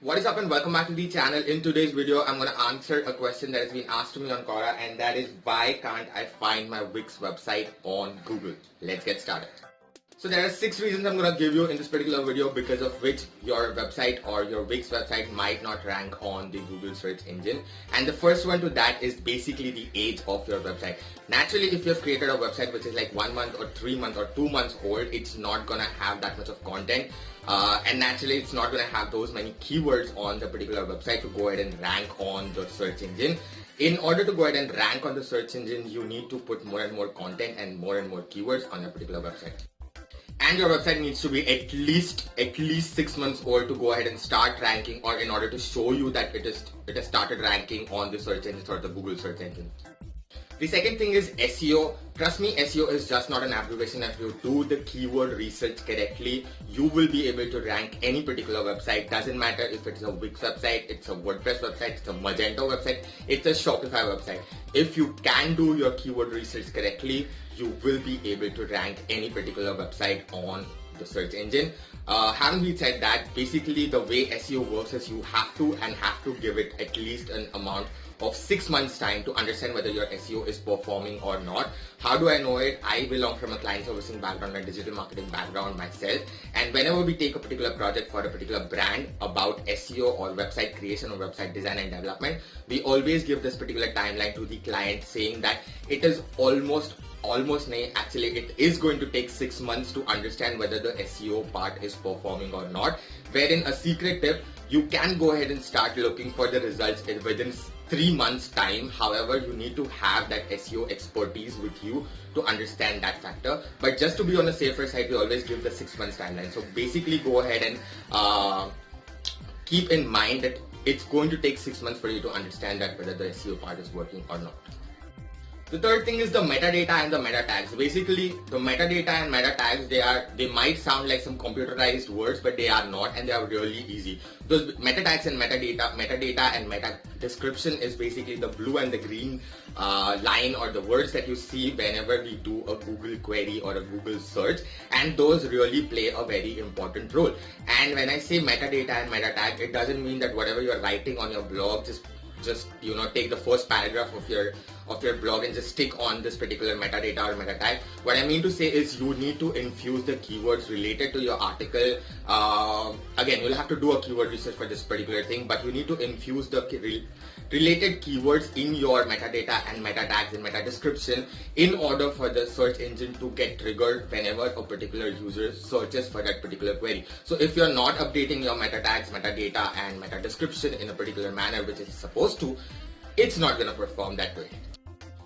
What is up and welcome back to the channel. In today's video, I'm going to answer a question that has been asked to me on Quora, and that is, why can't I find my Wix website on Google? Let's get started. So there are 6 reasons I'm going to give you in this particular video because of which your website or your Wix website might not rank on the Google search engine. And the first one to that is basically the age of your website. Naturally, if you've created a website which is like 1 month or 3 months or 2 months old, it's not going to have that much of content. And naturally, it's not going to have those many keywords on the particular website to go ahead and rank on the search engine. In order to go ahead and rank on the search engine, you need to put more and more content and more keywords on your particular website. And your website needs to be at least 6 months old to go ahead and start ranking, or in order to show you that it has started ranking on the search engine or the Google search engine. The second thing is SEO. Trust me, SEO is just not an abbreviation. If you do the keyword research correctly, you will be able to rank any particular website. Doesn't matter if it's a Wix website, it's a WordPress website, it's a Magento website, it's a Shopify website. If you can do your keyword research correctly, you will be able to rank any particular website on the search engine. Having been said that, basically the way SEO works is you have to give it at least an amount of 6 months time to understand whether your SEO is performing or not. How do I know it? I belong from a client servicing background and digital marketing background myself, and whenever we take a particular project for a particular brand about SEO or website creation or website design and development, we always give this particular timeline to the client, saying that it is actually it is going to take 6 months to understand whether the SEO part is performing or not. Wherein a secret tip, you can go ahead and start looking for the results within 3 months time. However, you need to have that SEO expertise with you to understand that factor. But just to be on the safer side, we always give the 6 months timeline. So basically go ahead and keep in mind that it's going to take 6 months for you to understand that whether the SEO part is working or not. The third thing is the metadata and the meta tags. Basically, the metadata and meta tags, they might sound like some computerized words, but they are not, and they are really easy. Those meta tags and metadata and meta description is basically the blue and the green line, or the words that you see whenever we do a Google query or a Google search, and those really play a very important role. And when I say metadata and meta tag, it doesn't mean that whatever you're writing on your blog, just take the first paragraph of your blog and just stick on this particular metadata or meta tag. What I mean to say is you need to infuse the keywords related to your article. Again, you'll have to do a keyword research for this particular thing, but you need to infuse the related keywords in your metadata and meta tags and meta description in order for the search engine to get triggered whenever a particular user searches for that particular query. So if you're not updating your meta tags, metadata and meta description in a particular manner which it's supposed to, it's not going to perform that way.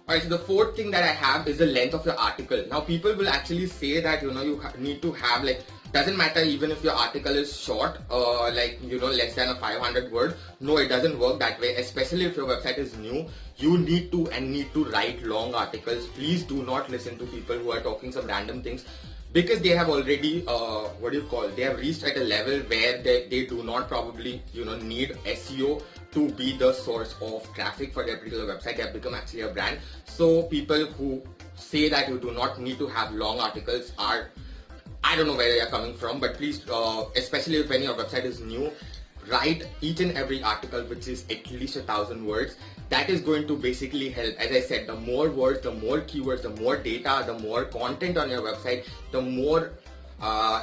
Alright, so the fourth thing that I have is the length of your article. Now people will actually say that you need to have, like, doesn't matter even if your article is short, less than a 500 word. No, it doesn't work that way, especially if your website is new. You need to write long articles. Please do not listen to people who are talking some random things, because they have already they have reached at a level where they do not probably need SEO to be the source of traffic for their particular website. They have become actually a brand. So people who say that you do not need to have long articles I don't know where they are coming from, but please, especially when your website is new, write each and every article which is at least 1,000 words. That is going to basically help. As I said, the more words, the more keywords, the more data, the more content on your website, the more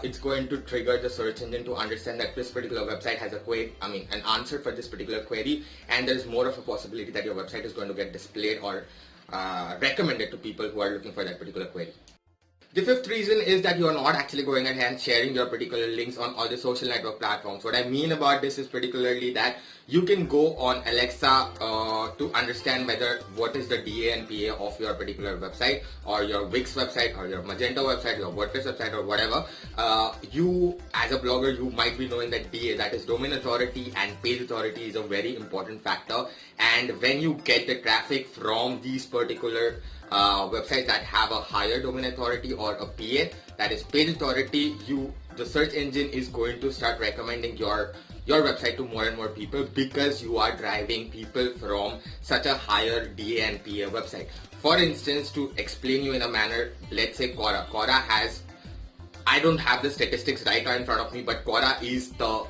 it's going to trigger the search engine to understand that this particular website has an answer for this particular query, and there's more of a possibility that your website is going to get displayed or recommended to people who are looking for that particular query. The fifth reason is that you are not actually going ahead and sharing your particular links on all the social network platforms. What I mean about this is particularly that you can go on Alexa to understand what is the DA and PA of your particular website, or your Wix website, or your Magento website, your WordPress website, or whatever. You as a blogger, you might be knowing that DA, that is domain authority, and page authority is a very important factor. And when you get the traffic from these particular websites that have a higher domain authority or a PA, that is page authority, the search engine is going to start recommending your website to more and more people, because you are driving people from such a higher DA and PA website. For instance, to explain you in a manner, let's say Quora. Quora has, I don't have the statistics right in front of me, but Quora is the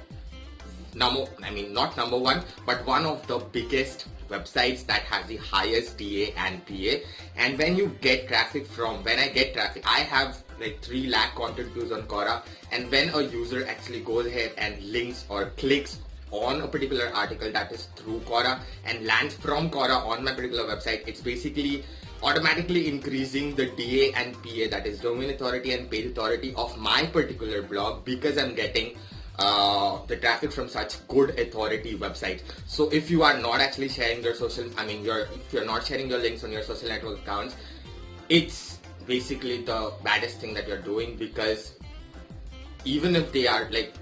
not number one, but one of the biggest websites that has the highest DA and PA. And when you get traffic when I get traffic, I have like 3 lakh content views on Quora, and when a user actually goes ahead and links or clicks on a particular article that is through Quora and lands from Quora on my particular website, it's basically automatically increasing the DA and PA, that is domain authority and page authority of my particular blog, because I'm getting the traffic from such good authority websites. So if you are not actually sharing your if you're not sharing your links on your social network accounts, it's basically the baddest thing that you're doing, because even if they are like,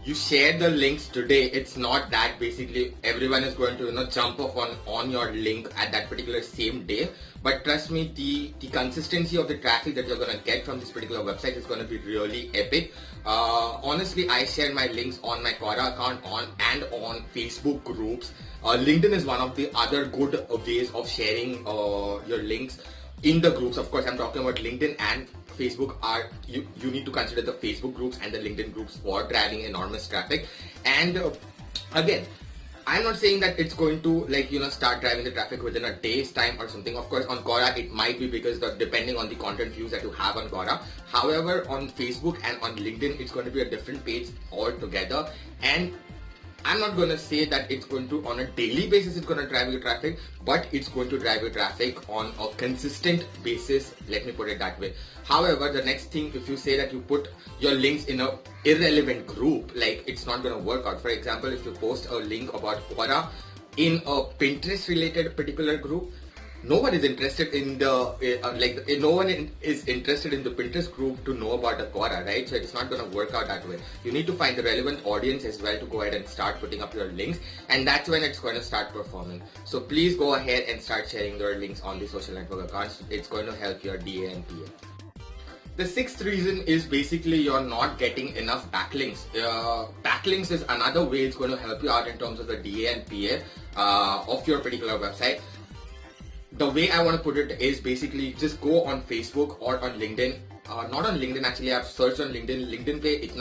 you share the links today, it's not that basically everyone is going to jump off on your link at that particular same day. But trust me, the consistency of the traffic that you're going to get from this particular website is going to be really epic. Honestly, I share my links on my Quora account and on Facebook groups. LinkedIn is one of the other good ways of sharing your links in the groups. Of course, I'm talking about LinkedIn and Facebook. You need to consider the Facebook groups and the LinkedIn groups for driving enormous traffic. And again, I'm not saying that it's going to start driving the traffic within a day's time or something. Of course, on Quora it might be, because depending on the content views that you have on Quora. However, on Facebook and on LinkedIn, it's going to be a different page altogether. And I'm not going to say that it's going to, on a daily basis, it's going to drive your traffic, but it's going to drive your traffic on a consistent basis. Let me put it that way. However, the next thing, if you say that you put your links in a irrelevant group, like, it's not going to work out. For example, if you post a link about Quora in a Pinterest related particular group, no one is interested in no one is interested in the Pinterest group to know about the Quora, right? So it's not going to work out that way. You need to find the relevant audience as well to go ahead and start putting up your links, and that's when it's going to start performing. So please go ahead and start sharing your links on the social network accounts. It's going to help your DA and PA. The sixth reason is basically you're not getting enough backlinks. Backlinks is another way it's going to help you out in terms of the DA and PA of your particular website. The way I want to put it is basically just go on Facebook or on LinkedIn. Not on LinkedIn actually. I've searched on LinkedIn. LinkedIn page,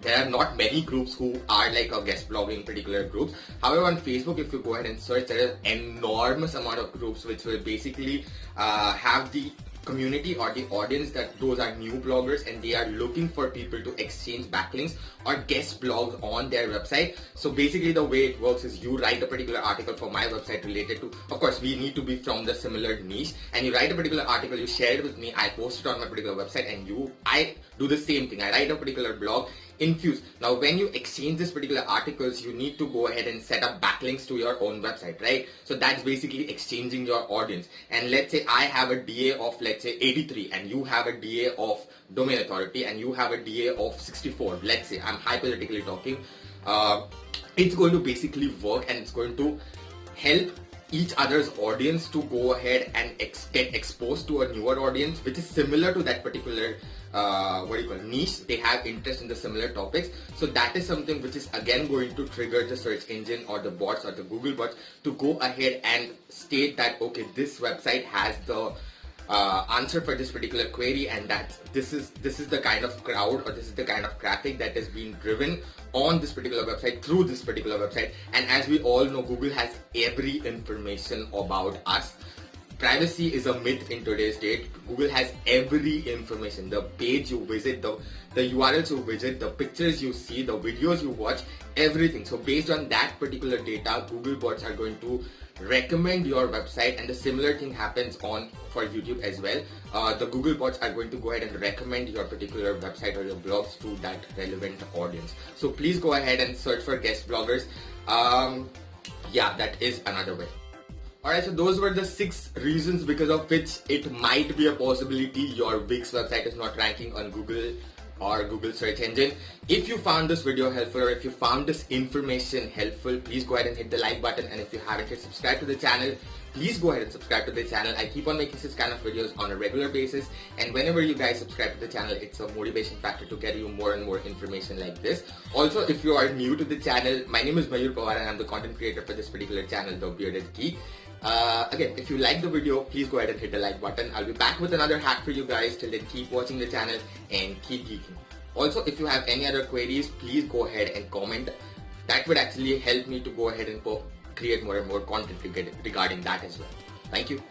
there are not many groups who are like a guest blogging particular groups. However, on Facebook, if you go ahead and search, there is an enormous amount of groups which will basically have the community or the audience that those are new bloggers and they are looking for people to exchange backlinks or guest blogs on their website. So basically the way it works is you write a particular article for my website related to, of course we need to be from the similar niche, and you write a particular article, you share it with me, I post it on my particular website, and I do the same thing. I write a particular blog, Infuse. Now when you exchange these particular articles, you need to go ahead and set up backlinks to your own website, right? So that's basically exchanging your audience. And let's say I have a DA of, let's say, 83 and you have a DA of domain authority and you have a DA of 64. Let's say, I'm hypothetically talking. It's going to basically work and it's going to help each other's audience to go ahead and get exposed to a newer audience which is similar to that particular niche. They have interest in the similar topics. So that is something which is again going to trigger the search engine or the bots or the Google bots to go ahead and state that, okay, this website has the answer for this particular query, and that this is the kind of crowd or this is the kind of traffic that is being driven on this particular website through this particular website. And as we all know, Google has every information about us. Privacy is a myth in today's date. Google has every information. The page you visit, the URLs you visit, the pictures you see, the videos you watch, everything. So based on that particular data, Google bots are going to recommend your website, and the similar thing happens for YouTube as well. The Google bots are going to go ahead and recommend your particular website or your blogs to that relevant audience. So please go ahead and search for guest bloggers. Yeah, that is another way. Alright, so those were the 6 reasons because of which it might be a possibility your Wix website is not ranking on Google or Google search engine. If you found this video helpful or if you found this information helpful, please go ahead and hit the like button, and if you haven't yet subscribed to the channel, please go ahead and subscribe to the channel. I keep on making this kind of videos on a regular basis, and whenever you guys subscribe to the channel, it's a motivation factor to get you more and more information like this. Also, if you are new to the channel, my name is Mayur Pawar and I'm the content creator for this particular channel, The Bearded Geek. Again, if you like the video, please go ahead and hit the like button. I'll be back with another hack for you guys. Till then, keep watching the channel and keep geeking. Also, if you have any other queries, please go ahead and comment. That would actually help me to go ahead and create more and more content regarding that as well. Thank you.